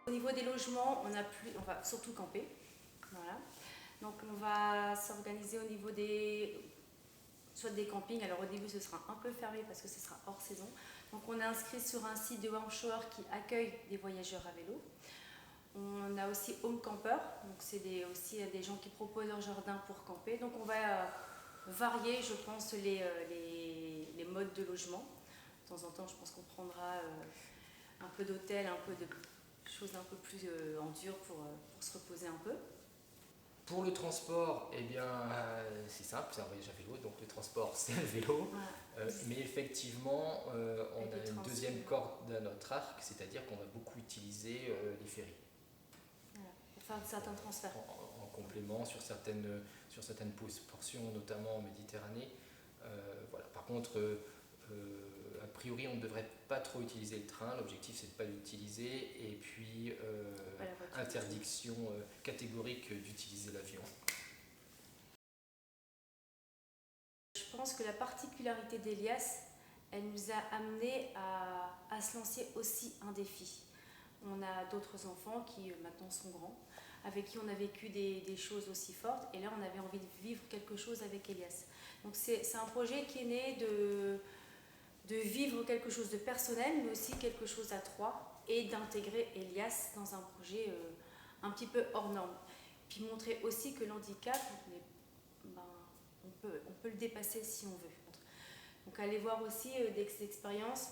Au niveau des logements, on va surtout camper. Voilà. Donc on va s'organiser au niveau soit des campings. Alors au début ce sera un peu fermé parce que ce sera hors saison. Donc on est inscrit sur un site de Warm qui accueille des voyageurs à vélo. On a aussi Home Camper, donc c'est aussi des gens qui proposent leur jardin pour camper. Donc on va varier, je pense, les modes de logement. De temps en temps, je pense qu'on prendra un peu d'hôtel, un peu de choses un peu plus en dur pour se reposer un peu. Pour le transport, eh bien, c'est simple, c'est un voyage à vélo, donc le transport, c'est le vélo. Voilà. Mais effectivement, on Et a des une transferts. deuxième corde à notre arc, c'est-à-dire qu'on va beaucoup utiliser les ferries. Voilà. Pour faire certains transferts. En complément sur certaines portions, notamment en Méditerranée. Voilà. Par contre, a priori, on ne devrait pas trop utiliser le train. L'objectif, c'est de ne pas l'utiliser. Et puis, interdiction catégorique d'utiliser l'avion. Je pense que la particularité d'Elias, elle nous a amené à se lancer aussi un défi. On a d'autres enfants qui maintenant sont grands, avec qui on a vécu des choses aussi fortes. Et là, on avait envie de vivre quelque chose avec Elias. Donc c'est un projet qui est né de vivre quelque chose de personnel, mais aussi quelque chose à trois, et d'intégrer Elias dans un projet un petit peu hors norme. Puis montrer aussi que l'handicap, on peut le dépasser si on veut. Donc aller voir aussi des expériences.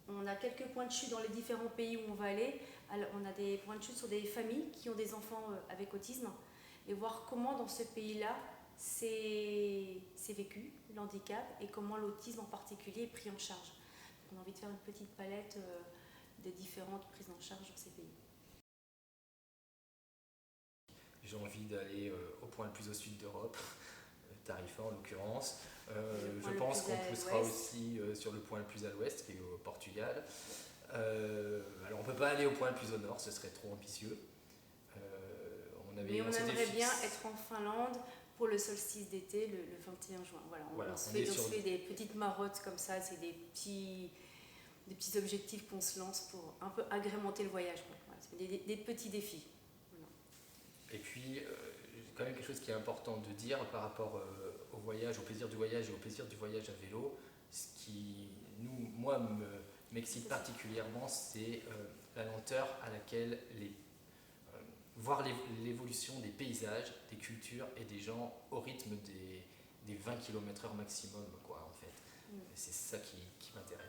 On a quelques points de chute dans les différents pays où on va aller. Alors, on a des points de chute sur des familles qui ont des enfants avec autisme, et voir comment dans ce pays-là c'est vécu, l'handicap, et comment l'autisme en particulier est pris en charge. Donc, on a envie de faire une petite palette des différentes prises en charge dans ces pays. J'ai envie d'aller au point le plus au sud d'Europe, Tarifa en l'occurrence. Je pense qu'on poussera aussi sur le point le plus à l'ouest, qui est au Portugal. Alors on ne peut pas aller au point le plus au nord, ce serait trop ambitieux. Mais on aimerait bien être en Finlande pour le solstice d'été, le 21 juin. Voilà, on se fait des petites marottes comme ça, c'est des petits objectifs qu'on se lance pour un peu agrémenter le voyage. Voilà, c'est des petits défis. Voilà. Et puis, quand même quelque chose qui est important de dire par rapport au voyage, au plaisir du voyage et au plaisir du voyage à vélo, ce qui, moi, m'excite particulièrement, c'est la lenteur à laquelle voir l'évolution des paysages, des cultures et des gens au rythme des 20 km/h maximum, quoi, en fait. C'est ça qui m'intéresse.